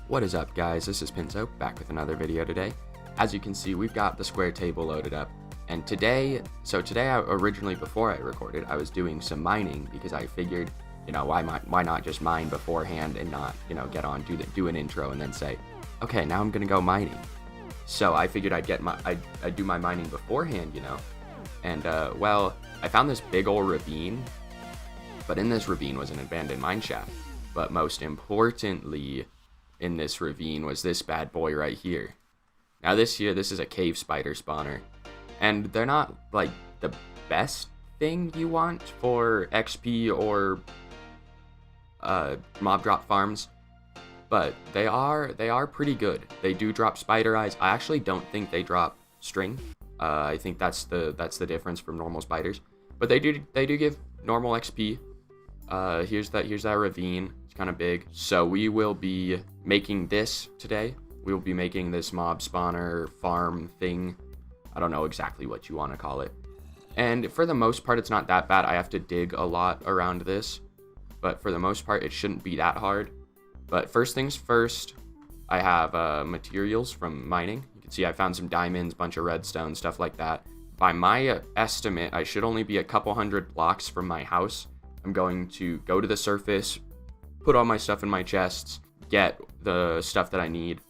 What is up, guys? This is Pinzo, back with another video today. As you can see, we've got the SquareTable loaded up, and today before I recorded, I was doing some mining because I figured, why not just mine beforehand and not, get on, do an intro and then say, okay, now I'm gonna go mining. So I figured I'd do my mining beforehand, and well, I found this big old ravine, but in this ravine was an abandoned mine shaft. But most importantly, in this ravine was this bad boy right here. Now this is a cave spider spawner, and they're not like the best thing you want for XP or mob drop farms, but they are pretty good. They do drop spider eyes. I actually don't think they drop string. I think that's the difference from normal spiders, but they do give normal XP. Here's that ravine. It's kind of big. So we will be making this today. We will be making this mob spawner farm thing. I don't know exactly what you want to call it. And for the most part, it's not that bad. I have to dig a lot around this, but for the most part, it shouldn't be that hard. But first things first, I have materials from mining. You can see I found some diamonds, bunch of redstone, stuff like that. By my estimate, I should only be a couple hundred blocks from my house. I'm going to go to the surface, put all my stuff in my chests, get the stuff that I need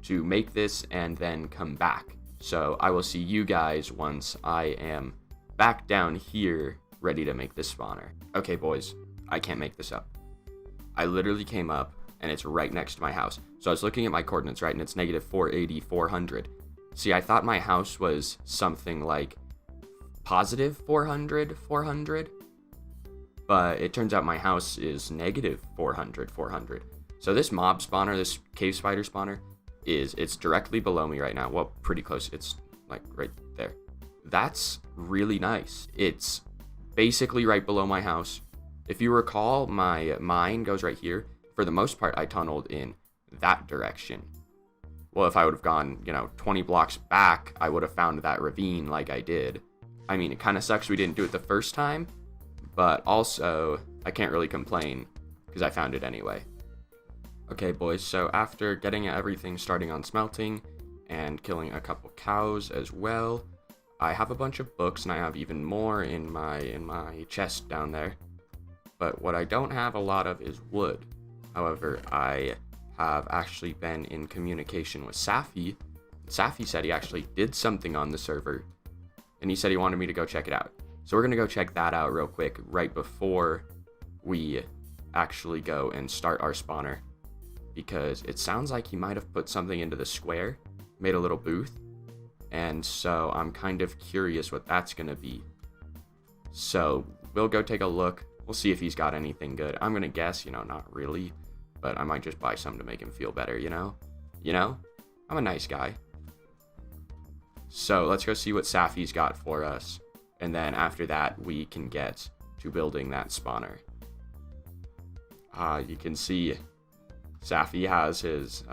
to make this, and then come back. So I will see you guys once I am back down here ready to make this spawner. Okay, boys, I can't make this up. I literally came up and it's right next to my house. So I was looking at my coordinates, right, and it's negative 480, 400. See, I thought my house was something like positive 400, 400. But it turns out my house is negative 400, 400. So this mob spawner, this cave spider spawner, it's directly below me right now. Well, pretty close. It's like right there. That's really nice. It's basically right below my house. If you recall, my mine goes right here. For the most part, I tunneled in that direction. Well, if I would have gone, 20 blocks back, I would have found that ravine like I did. I mean, it kind of sucks we didn't do it the first time, but also I can't really complain because I found it anyway. Okay, boys, so after getting everything starting on smelting and killing a couple cows as well, I have a bunch of books and I have even more in my chest down there. But what I don't have a lot of is wood. However, I have actually been in communication with Safi. Safi said he actually did something on the server, and he said he wanted me to go check it out. So we're gonna go check that out real quick right before we actually go and start our spawner, because it sounds like he might have put something into the square, made a little booth, and so I'm kind of curious what that's gonna be. So we'll go take a look. We'll see if he's got anything good. I'm gonna guess, not really, but I might just buy some to make him feel better, I'm a nice guy. So let's go see what Safi's got for us, and then after that we can get to building that spawner. You can see Safi has his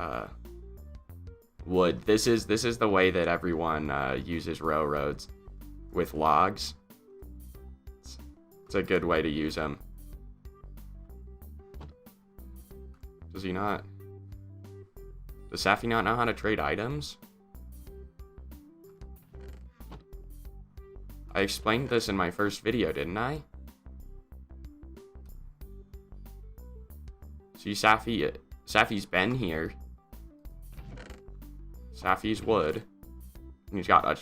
wood. This is the way that everyone uses railroads, with logs. It's a good way to use them. Does Safi not know how to trade items? I explained this in my first video, didn't I? See, Safi's been here. Safi's wood. And he's got a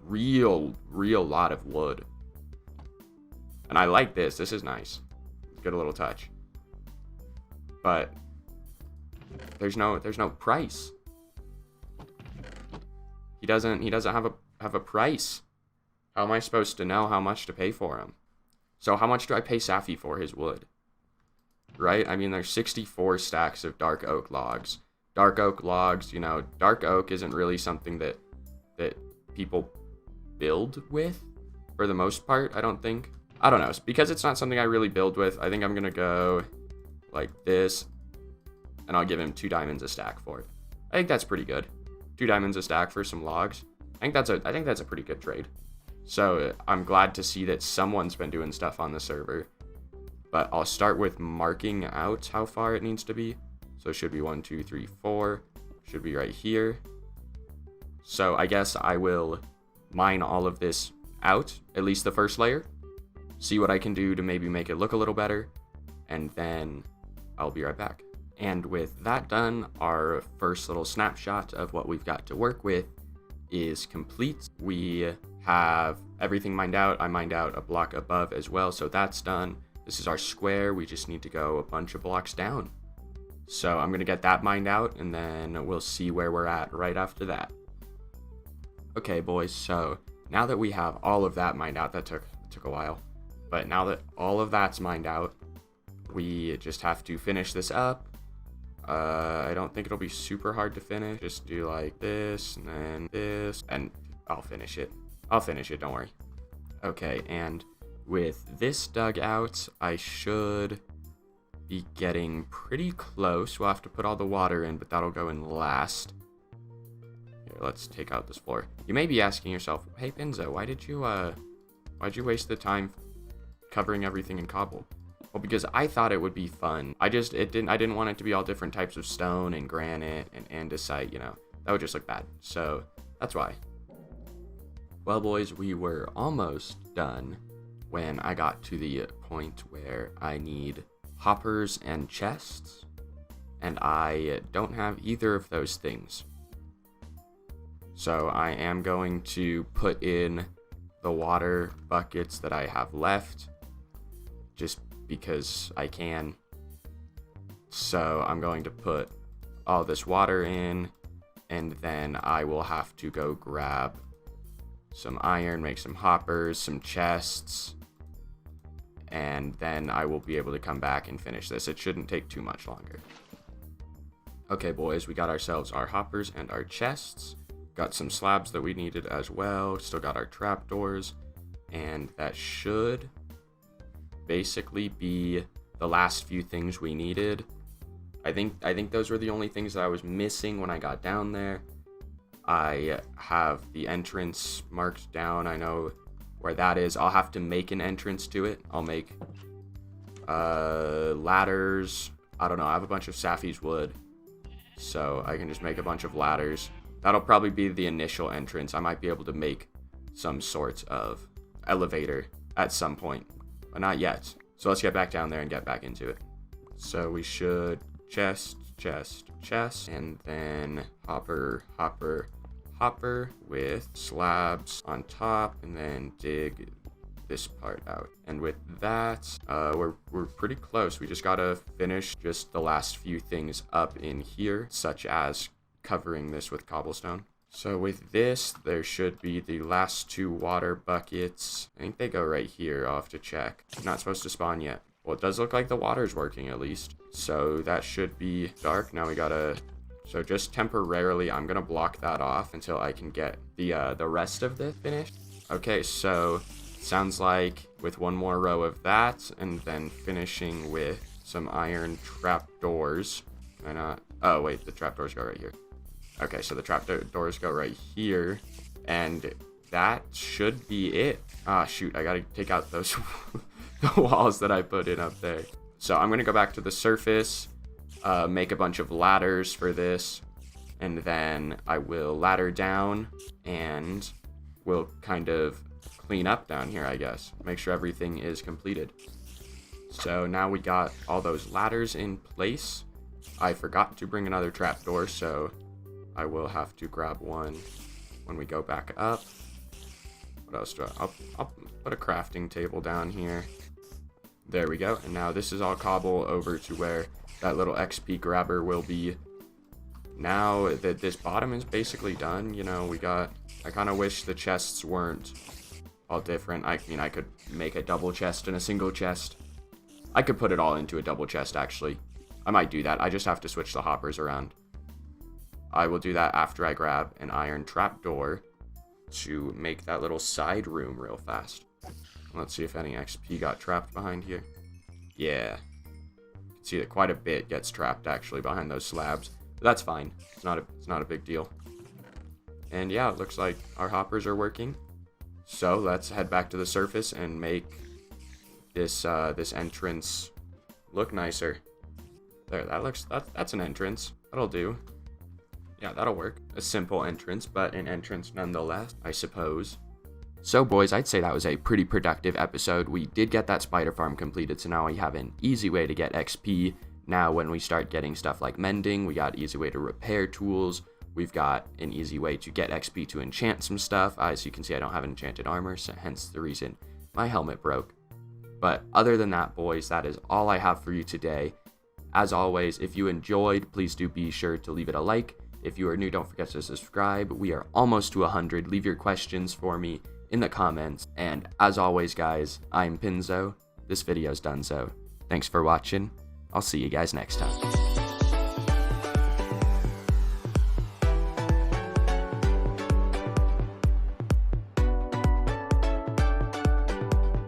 real lot of wood. And I like this. This is nice. Good little touch. But there's no price. He doesn't have a price. How am I supposed to know how much to pay for him? So how much do I pay Safi for his wood? Right? I mean, there's 64 stacks of dark oak logs. Dark oak logs, dark oak isn't really something that people build with for the most part, I don't think. I don't know. Because it's not something I really build with, I think I'm going to go like this, and I'll give him 2 diamonds a stack for it. I think that's pretty good. 2 diamonds a stack for some logs. I think that's a pretty good trade. So I'm glad to see that someone's been doing stuff on the server. But I'll start with marking out how far it needs to be. So it should be 1, 2, 3, 4. Should be right here. So I guess I will mine all of this out, at least the first layer. See what I can do to maybe make it look a little better. And then I'll be right back. And with that done, our first little snapshot of what we've got to work with is complete. We have everything mined out. I mined out a block above as well, so that's done. This is our square. We just need to go a bunch of blocks down. So I'm gonna get that mined out, and then we'll see where we're at right after that. Okay, boys, so now that we have all of that mined out, that took a while, but now that all of that's mined out, we just have to finish this up. I don't think it'll be super hard to finish. Just do like this and then this, and I'll finish it. Don't worry. Okay, and with this dug out, I should be getting pretty close. We'll have to put all the water in, but that'll go in last. Here, let's take out this floor. You may be asking yourself, hey Pinzo, why'd you waste the time covering everything in cobble? Well, because I thought it would be fun. I didn't want it to be all different types of stone and granite and andesite, you know. That would just look bad. So that's why. Well, boys, we were almost done when I got to the point where I need hoppers and chests, and I don't have either of those things. So I am going to put in the water buckets that I have left, just because I can. So I'm going to put all this water in, and then I will have to go grab some iron, make some hoppers, some chests, and then I will be able to come back and finish this. It shouldn't take too much longer. Okay, boys, we got ourselves our hoppers and our chests. Got some slabs that we needed as well. Still got our trapdoors, and that should basically be the last few things we needed. I think those were the only things that I was missing when I got down there. I have the entrance marked down. I know where that is. I'll have to make an entrance to it. I'll make ladders. I don't know. I have a bunch of Safi's wood, so I can just make a bunch of ladders. That'll probably be the initial entrance. I might be able to make some sort of elevator at some point, but not yet. So let's get back down there and get back into it. So we should chest, and then hopper with slabs on top, and then dig this part out. And with that, we're pretty close. We just gotta finish just the last few things up in here, such as covering this with cobblestone. So with this, there should be the last 2 water buckets. I think they go right here. I'll have to check. Not supposed to spawn yet. Well, it does look like the water's working at least. So that should be dark. Now we gotta... So just temporarily, I'm gonna block that off until I can get the rest of this finished. Okay, so sounds like with one more row of that, and then finishing with some iron trapdoors. Can I not? Oh wait, the trapdoors go right here. Okay, so the trapdoors go right here, and that should be it. Ah, shoot, I gotta take out those the walls that I put in up there. So I'm gonna go back to the surface, make a bunch of ladders for this, and then I will ladder down, and we'll kind of clean up down here, I guess. Make sure everything is completed. So now we got all those ladders in place. I forgot to bring another trapdoor, so I will have to grab one when we go back up. What else do I'll put a crafting table down here. There we go. And now this is all cobble over to where that little XP grabber will be. Now that this bottom is basically done, you know, I kind of wish the chests weren't all different. I mean, I could make a double chest and a single chest. I could put it all into a double chest, actually. I might do that. I just have to switch the hoppers around. I will do that after I grab an iron trapdoor to make that little side room real fast. Let's see if any XP got trapped behind here. Yeah. You can see that quite a bit gets trapped actually behind those slabs. But that's fine. It's not a big deal. And yeah, it looks like our hoppers are working. So let's head back to the surface and make this this entrance look nicer. There, that's an entrance. That'll do. Yeah, that'll work. A simple entrance, but an entrance nonetheless, I suppose. So boys, I'd say that was a pretty productive episode. We did get that spider farm completed, so now we have an easy way to get XP. Now when we start getting stuff like mending, we got an easy way to repair tools. We've got an easy way to get XP to enchant some stuff. As you can see, I don't have an enchanted armor, so hence the reason my helmet broke. But other than that, boys, that is all I have for you today. As always, if you enjoyed, please do be sure to leave it a like. If you are new, don't forget to subscribe. We are almost to 100. Leave your questions for me in the comments. And as always, guys, I'm Pinzo. This video's done, so thanks for watching. I'll see you guys next time.